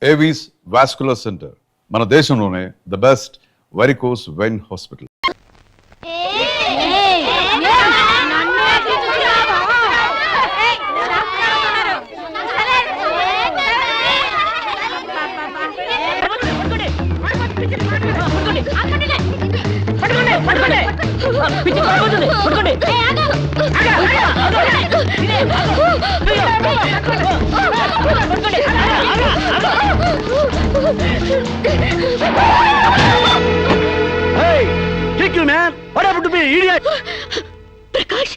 Avis vascular centre, మన దేశంలోనే the best varicose vein hospital. Hey, kick you, man! What happened to me, idiot? Prakash!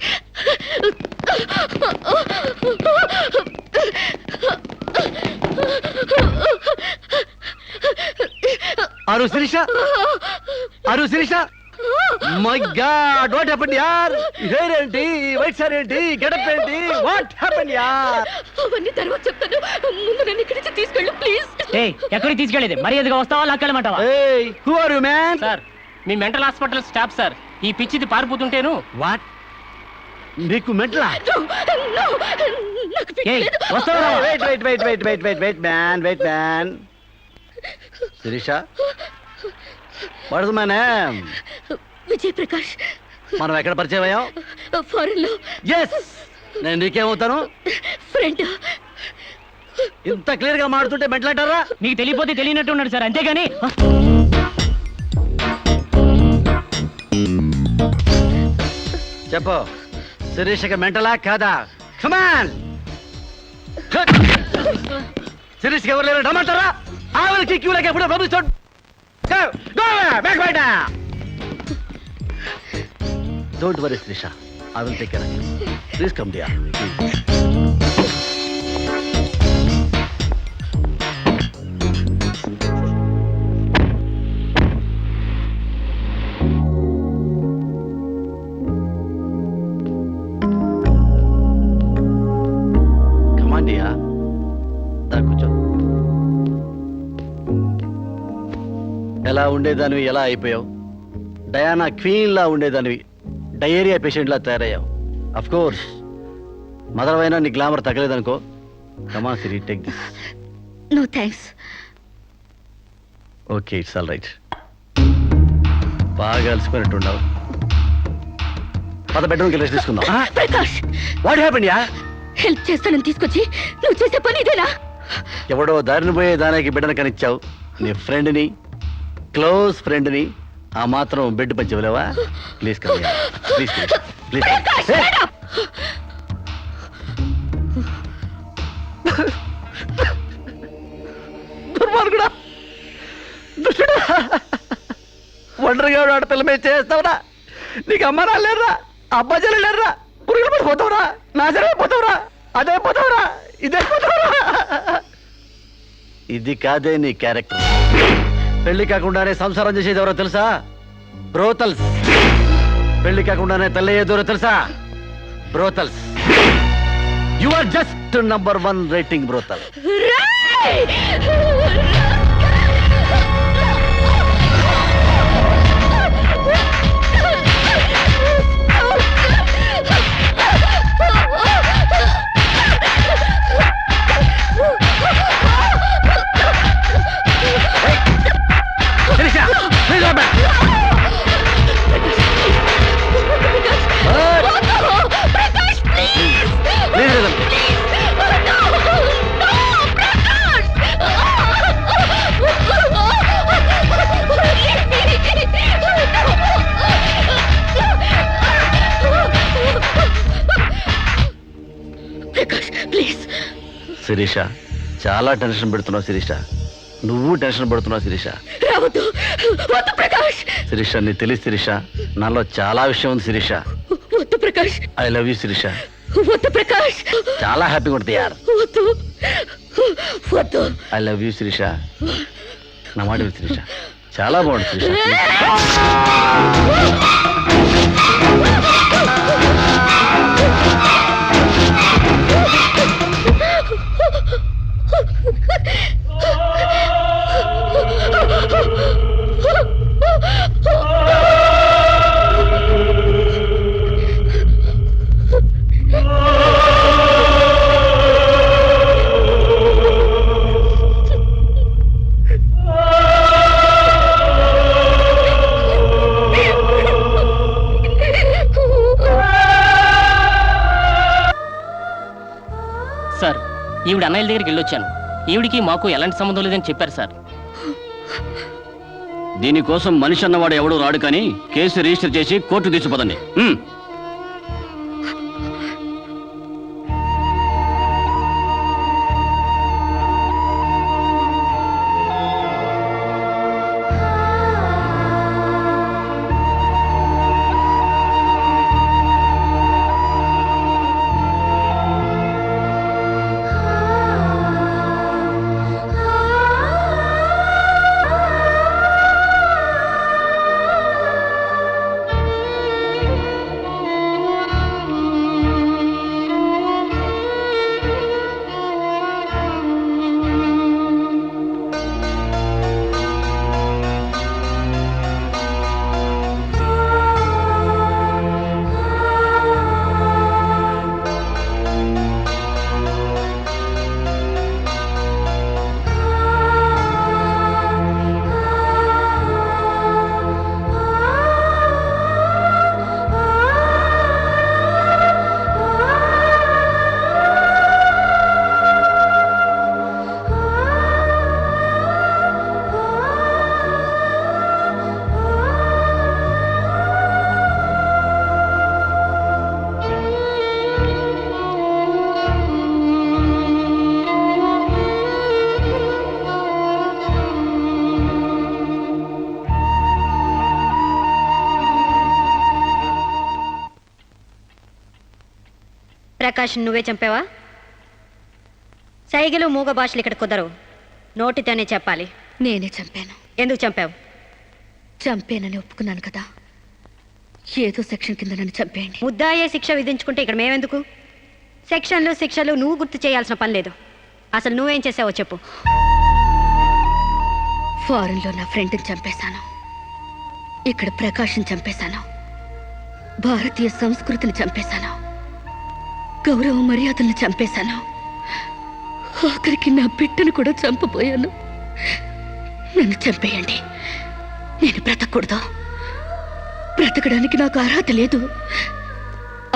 Aru Sirisha? Aru Sirisha? My God, what happened, yaar? Hair enti, white hair enti, get up enti, what happened, yaar? అవన్నీ తర్వాత చెప్తాను. ముందు నన్ను ఇక్కడి నుంచి తీసుకెళ్ళు please. ఏయ్, ఎక్కడికి తీసుకెళ్ళేది? మర్యాదగా వస్తావా లాక్కెళ్ళమంటావా? Hey, who are you, man? Sir, me mental hospital staff sir. ఈ పిచ్చిది పారిపోతుంటేను. What? నీకు మెంటలా? నాకు ఏయ్, పిచ్చలేదు. వస్తావా? Wait, man. Sirisha? What is my name? Vijay Prakash. మనం ఎక్కడ పరిచయం అయ్యాం? ఫారెన్ లో. Yes! నేను నీకేమవుతాను? ఫ్రెండ్. ఇంత క్లియర్ గా మాడుతుంటే మెంటలంటారా? మీకు తెలియపోతే తెలియనట్టు ఉన్నాడు సార్, అంతేగాని. చెప్పు, శిరీషకి మెంటలా కాదా? కమాన్! శిరీష్కి ఎవరు లేరు రమ్మంటారా? ఆవిడకి క్యూలకి ఎప్పుడో పంపిస్తాడు. Don't worry Sirisha, I will take care of you. Please come dear. ఎలా ఉండేదానివి ఎలా అయిపోయావు? డయానా క్వీన్ లా ఉండేదానివి డయేరియా పేషెంట్ లా తయారయ్యావు. అఫ్ కోర్స్ మదర్ అయినా నీ గ్లామర్ తగ్గలేదనుకో. కమా Siri, take this. No thanks. Okay, it's all right. బాగా అలసిపోయినట్టున్నావు. పద బెడ్రూమ్కి రెస్ట్ తీసుకుందాం. ప్రకాష్, వాట్ హ్యాపెండ్ యా? హెల్ప్ చేస్తానని తీసుకొచ్చి నువ్వు చేసే పని ఇదేనా? ఎవడో దారిని పోయే దానికి బిడ్డను కనిచ్చావు. నీ ఫ్రెండ్ని, క్లోజ్ ఫ్రెండ్ని ఆ మాత్రం బెడ్ పంచి ఇవ్వలేవా? Please come please please. దుర్మార్గుడా, దుష్టుడా, ఒంటరిగా ఆడపిల్ల మీద చేస్తావురా? నీకు అమ్మ లేరురా, అబ్బా చెల్లి లేరురా, పురుగులు పడిపోతావురా, నాశనమైపోతావురా, అదైపోతావురా, ఇదైపోతావురా. ఇది కాదే నీ క్యారెక్టర్. పెళ్లి కాకుండానే సంసారం చేసేది ఎవరో తెలుసా? బ్రోతల్స్. పెళ్లి కాకుండానే తల్లయ్యేదెవరో తెలుసా? Brothels. You are just number 1 rating brothel. Sirisha, చాలా టెన్షన్ పెడుతున్నావు శిరీష. నువ్వు టెన్షన్ పడుతున్నావు శిరీష. శిరీష, నీ తెలియదు శిరీష, నాలో చాలా విషయం ఉంది Sirisha. I love you Sirisha. చాలా హ్యాపీగా ఉంటుంది యార్. I love you Sirisha. నా మాట విను శిరీష, చాలా బాగుంటుంది శిరీష. ఈవిడ అన్నయ్యల దగ్గరికి వెళ్ళొచ్చాను. ఈవిడికి మాకు ఎలాంటి సంబంధం లేదని చెప్పారు సార్. దీనికోసం మనిషి అన్నవాడు ఎవడూ రాడు, కానీ కేసు రిజిస్టర్ చేసి కోర్టు తీసుకుపోదండి. ప్రకాష్ నువ్వే చంపావా? సైగలు మూగ భాషలు ఇక్కడ కుదరవు, నోటితోనే చెప్పాలి. నేనే చంపాను. ఎందుకు చంపావు? చంపేనని ఒప్పుకున్నాను కదా, ఏదో సెక్షన్ కింద నన్ను చంపేయండి. ముద్దాయే శిక్ష విధించుకుంటే ఇక్కడ మేమెందుకు? సెక్షన్లు శిక్షలు నువ్వు గుర్తు చేయాల్సిన పని లేదు. అసలు నువ్వేం చేసావో చెప్పు. ఫారెన్లో నా ఫ్రెండ్ని చంపేశాను, ఇక్కడ ప్రకాశం చంపేశాను, భారతీయ సంస్కృతిని చంపేశాను, గౌరవ మర్యాదలను చంపేశాను, ఆఖరికి నా బిడ్డను కూడా చంపబోయాను. నన్ను చంపేయండి, నేను బ్రతకూడదు. బ్రతకడానికి నాకు అర్హత లేదు.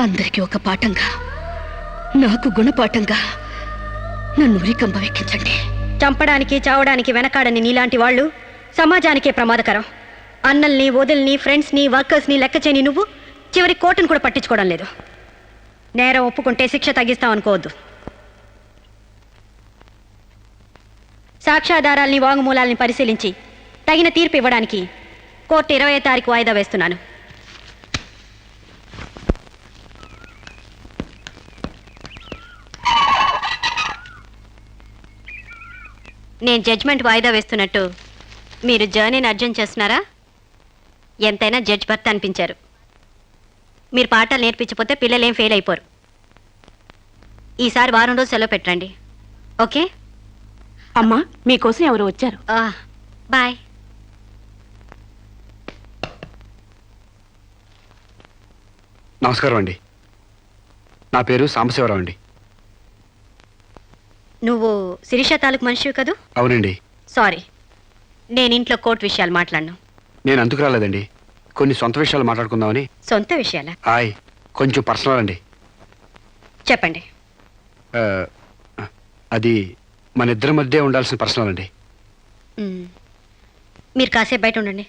అందరికీ ఒక పాఠంగా, నాకు గుణపాఠంగా నన్ను ఉరికంబ ఎక్కించండి. చంపడానికి చావడానికి వెనకాడని నీలాంటి వాళ్ళు సమాజానికే ప్రమాదకరం. అన్నల్ని వదిల్ని ఫ్రెండ్స్ని వర్కర్స్ని లెక్క చేయని నువ్వు చివరి కోర్టును కూడా పట్టించుకోవడం లేదు. నేరం ఒప్పుకుంటే శిక్ష తగ్గిస్తాం అనుకోవద్దు. సాక్ష్యాధారాల్ని వాంగ్మూలాల్ని పరిశీలించి తగిన తీర్పు ఇవ్వడానికి కోర్టు 20వ తారీఖు వాయిదా వేస్తున్నాను. నేను జడ్జ్మెంట్ వాయిదా వేస్తున్నట్టు మీరు జర్నీని అర్జెంట్ చేస్తున్నారా? ఎంతైనా జడ్జ్ భర్త అనిపించారు. మీరు పాఠాలు నేర్పించకపోతే పిల్లలేం ఫెయిల్ అయిపోరు. ఈసారి వారం రోజు సెలవు పెట్టండి, ఓకే? అమ్మా, మీకోసం ఎవరు వచ్చారు. బాయ్. నమస్కారం అండి, నా పేరు సాంబశివరావు అండి. నువ్వు శిరీష తాలూకు మనిషివి కదూ? అవునండి. సారీ, నేను ఇంట్లో కోర్టు విషయాలు మాట్లాడను. నేను అందుకు రాలేదండి, కొన్ని సొంత విషయాలు మాట్లాడుకుందామని. సొంత విషయాలా? కొంచెం పర్సనల్ అండి. చెప్పండి. అది మన ఇద్దరి మధ్య ఉండాల్సిన పర్సనల్ అండి. మీరు కాసేపు బయట ఉండండి.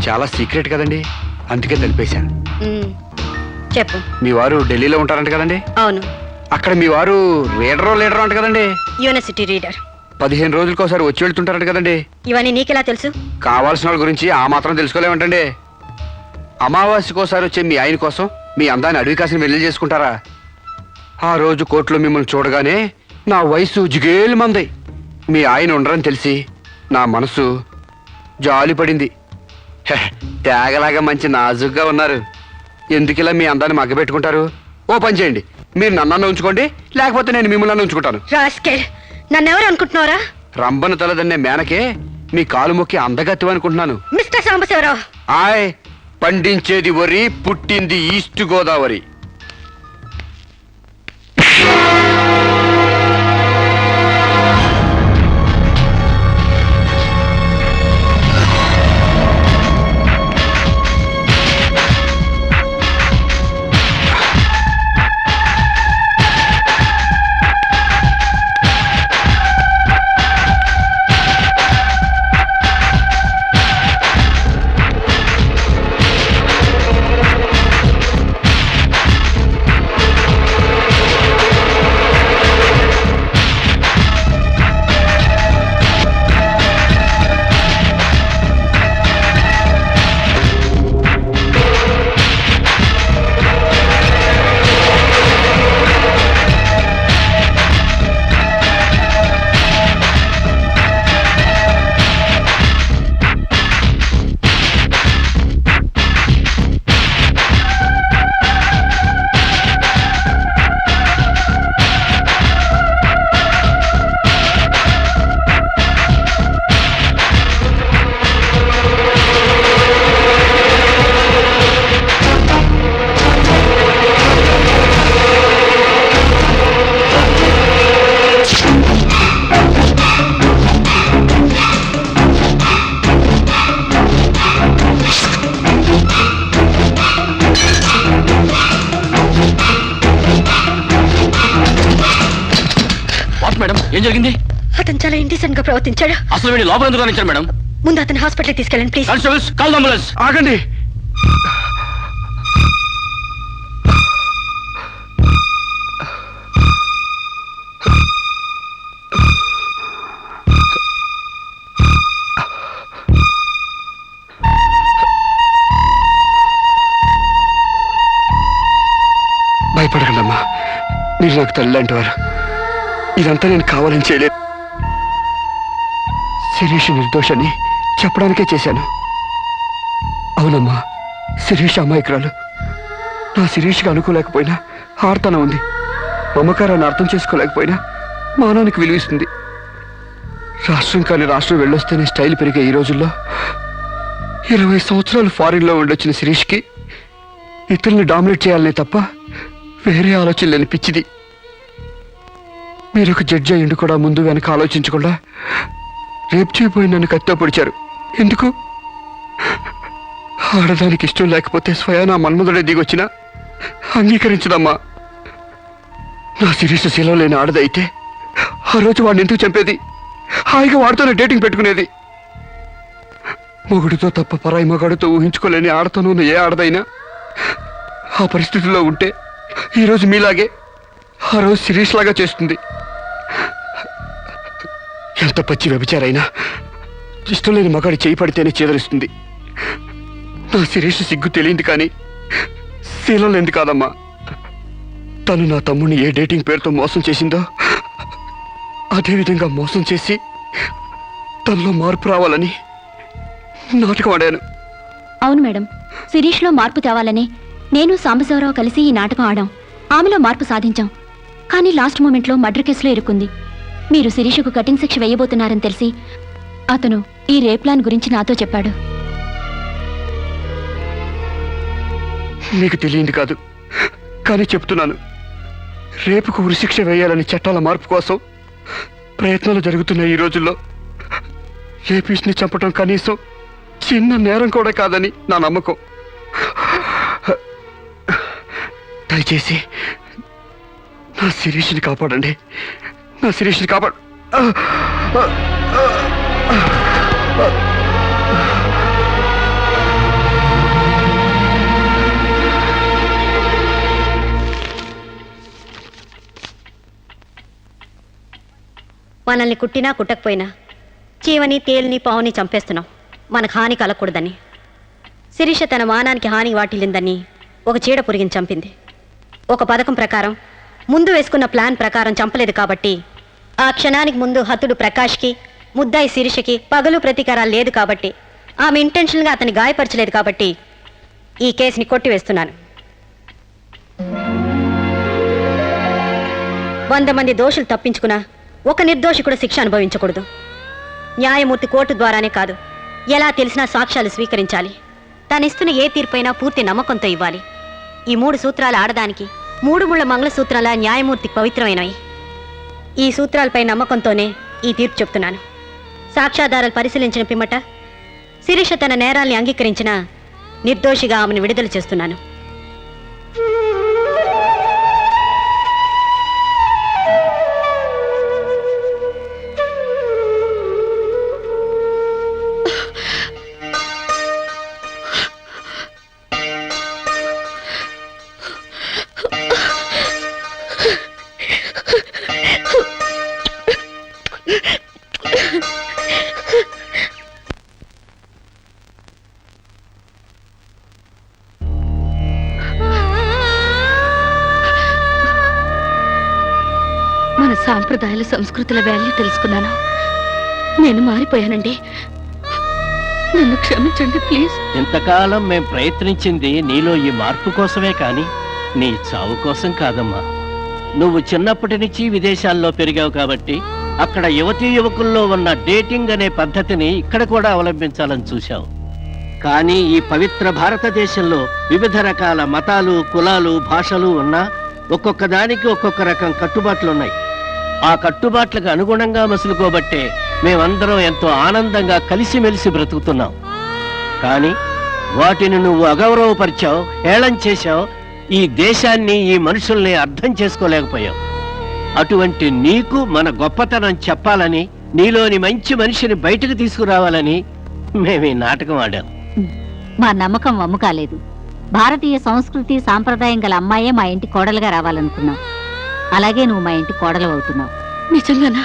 చాలా సీక్రెట్ కదండి, అందుకే తెలిపేశాను. చెప్పు. మీ వారు ఢిల్లీలో ఉంటారంట కదండి? అవును. అక్కడ మీ వారు లీడరో అంట కదండి? University reader. 15 రోజులకోసారి వచ్చి వెళ్తుంటారంట కదండి? ఇవన్నీ నీకెలా తెలుసు? కావాల్సిన వాళ్ళ గురించి ఆ మాత్రం తెలుసుకోలేమంటండి. అమావాస్యకోసారి వచ్చే మీ ఆయన కోసం మీ అందాన్ని అడవి కాసిన వెళ్ళి చేసుకుంటారా? ఆ రోజు కోర్టులో మిమ్మల్ని చూడగానే నా వయసు జిగేలు మంది. మీ ఆయన ఉండరని తెలిసి నా మనసు జాలి పడింది. తేగలాగా మంచి నాజుగ్గా ఉన్నారు. ఎందుకిలా మీ అందాన్ని మగ్గబెట్టుకుంటారు? ఓ పని చేయండి, మీరు నన్ను ఉంచుకోండి, లేకపోతే నేను మిమ్మల్ని ఉంచుకుంటాను. నన్నెవరు అనుకుంటున్నారా? రంబను తలదన్నే మేనకే మీ కాలు మొక్కి అందగత్తి అనుకుంటున్నాను. మిస్టర్ సాంబశివరావు, పండించేది వరి, పుట్టింది ఈస్ట్ గోదావరి. ఏం జరిగింది? అతను చాలా ఇండిసెంట్ గా ప్రవర్తించాడు. అసలు వీడి లోపల ఎందుకు రానిచ్చారు మేడం? ముందు అతను హాస్పిటల్కి తీసుకెళ్ళండి ప్లీజ్. Constables, call ambulance. ఆగండి. భయపడకండి అమ్మా, మీరు నాకు తల్లి లాంటి వారు. ఇదంతా నేను కావాలని చేయలేదు. శిరీష్ నిర్దోషని చెప్పడానికే చేశాను. అవునమ్మా, శిరీష్ అమాయకురాలు. నా శిరీష్కి అనుకోలేకపోయినా ఆర్తన ఉంది. మమకారాన్ని అర్థం చేసుకోలేకపోయినా మానవానికి విలువిస్తుంది. రాష్ట్రం కానీ రాష్ట్రం వెళ్ళొస్తేనే స్టైల్ పెరిగే ఈ రోజుల్లో 20 సంవత్సరాలు ఫారిన్లో ఉండొచ్చిన శిరీష్కి ఇతరుల్ని డామినేట్ చేయాలనే తప్ప వేరే ఆలోచన లేని పిచ్చిది. మీరు ఒక జడ్జి అయ్యిండు కూడా ముందు వెనక ఆలోచించకుండా రేపు చేయబోయి నన్ను కత్తితో పొడిచారు. ఎందుకు? ఆడదానికి ఇష్టం లేకపోతే స్వయానా మన్మధుడే దిగొచ్చినా అంగీకరించదమ్మా. నా శిరీష శీలం లేని ఆడదైతే ఆ రోజు వాడిని ఎందుకు చంపేది? హాయిగా వాడితోనే డేటింగ్ పెట్టుకునేది. మొగుడితో తప్ప పరాయి మగాడితో ఊహించుకోలేని ఆడతోనూ ఉన్న ఏ ఆడదైనా ఆ పరిస్థితిలో ఉంటే ఈరోజు మీలాగే ఆ రోజు శిరీష్ లాగా చేస్తుంది. ఎంత పచ్చి వ్యభిచారైనా ఇష్టం లేని మగాడి చేయి పడితేనే చేదరిస్తుంది. నా శిరీష్ సిగ్గు తెలియంది కానీ శీలం లేనిది కాదమ్మా. తను నా తమ్ముడిని ఏ డేటింగ్ పేరుతో మోసం చేసిందో అదేవిధంగా మోసం చేసి తనలో మార్పు రావాలని నాటకం ఆడాను. అవును మేడం, శిరీష్లో మార్పు తేవాలని నేను సాంబశివరావు కలిసి ఈ నాటకం ఆడాం. ఆమెలో మార్పు సాధించాం. కానీ లాస్ట్ మూమెంట్లో మర్డర్ కేసులో ఇరుక్కుంది. మీరు శిరీషకు కటింగ్ శిక్ష వేయబోతున్నారని తెలిసి అతను ఈ రేప్ ప్లాన్ గురించి నాతో చెప్పాడు. నీకు తెలియంది కాదు కానీ చెప్తున్నాను. రేపుకు ఉరిశిక్ష వేయాలని చట్టాల మార్పు కోసం ప్రయత్నాలు జరుగుతున్న ఈ రోజుల్లో రేపిస్ని చంపటం కనీసం చిన్న నేరం కూడా కాదని నా నమ్మకం. దయచేసి నా శిరీష్ని కాపాడండి. నా శిరీష్ని కాపాడు. మనల్ని కుట్టినా కుట్టకపోయినా చీవని తేలిని పావుని చంపేస్తున్నాం మనకు హాని కలగకూడదని. శిరీష తన మానానికి హాని వాటిల్లిందని ఒక చీడ పురిగిని చంపింది. ఒక పథకం ప్రకారం ముందు వేసుకున్న ప్లాన్ ప్రకారం చంపలేదు కాబట్టి ఆ క్షణానికి ముందు హతుడు ప్రకాష్కి ముద్దాయి శిరీషకి పగలు ప్రతీకారాలు లేదు కాబట్టి ఆమె ఇంటెన్షన్గా అతన్ని గాయపరచలేదు కాబట్టి ఈ కేసుని కొట్టివేస్తున్నాను. 100 మంది దోషులు తప్పించుకున్నా ఒక నిర్దోషి కూడా శిక్ష అనుభవించకూడదు. న్యాయమూర్తి కోర్టు ద్వారానే కాదు, ఎలా తెలిసినా సాక్ష్యాలు స్వీకరించాలి. తనిస్తున్న ఏ తీర్పైనా పూర్తి నమ్మకంతో ఇవ్వాలి. ఈ 3 సూత్రాలు ఆడదానికి 3 ముళ్ళ మంగళసూత్రాల న్యాయమూర్తికి పవిత్రమైనవి. ఈ సూత్రాలపై నమ్మకంతోనే ఈ తీర్పు చెప్తున్నాను. సాక్ష్యాధారాలు పరిశీలించిన పిమ్మట శిరీష తన నేరాల్ని అంగీకరించిన నిర్దోషిగా ఆమెను విడుదల చేస్తున్నాను. మన సాంప్రదాయాల సంస్కృతుల వాల్యూ తెలుసుకున్నాను. నేను మారిపోయానండి. నన్ను క్షమించండి ప్లీజ్. ఇంతకాలం మేం ప్రయత్నించింది నీలో ఈ మార్పు కోసమే కాని నీ చావు కోసం కాదమ్మా. నువ్వు చిన్నప్పటి నుంచి విదేశాల్లో పెరిగావు కాబట్టి అక్కడ యువతీ యువకుల్లో ఉన్న డేటింగ్ అనే పద్ధతిని ఇక్కడ కూడా అవలంబించాలని చూశావు. కానీ ఈ పవిత్ర భారతదేశంలో వివిధ రకాల మతాలు, కులాలు, భాషలు ఉన్నా ఒక్కొక్క దానికి ఒక్కొక్క రకం కట్టుబాట్లున్నాయి. ఆ కట్టుబాట్లకు అనుగుణంగా మసులుకోబట్టే మేమందరం ఎంతో ఆనందంగా కలిసిమెలిసి బ్రతుకుతున్నాం. కానీ వాటిని నువ్వు అగౌరవపరిచావు, హేళన చేశావు. ఈ దేశాన్ని, ఈ మనుషుల్ని అర్థం చేసుకోలేకపోయావు. అటువంటి నీకు మన గొప్పతనం చెప్పాలని, నీలోని మంచి మనిషిని బయటకు తీసుకురావాలని మేము ఈ నాటకం ఆడాం. మా నమ్మకం వమ్ము కాలేదు. భారతీయ సంస్కృతి సాంప్రదాయం గల అమ్మాయే మా ఇంటి కోడలుగా రావాలనుకున్నావు. అలాగే నువ్వు మా ఇంటి కోడలు అవుతున్నావు. నిజంగానా?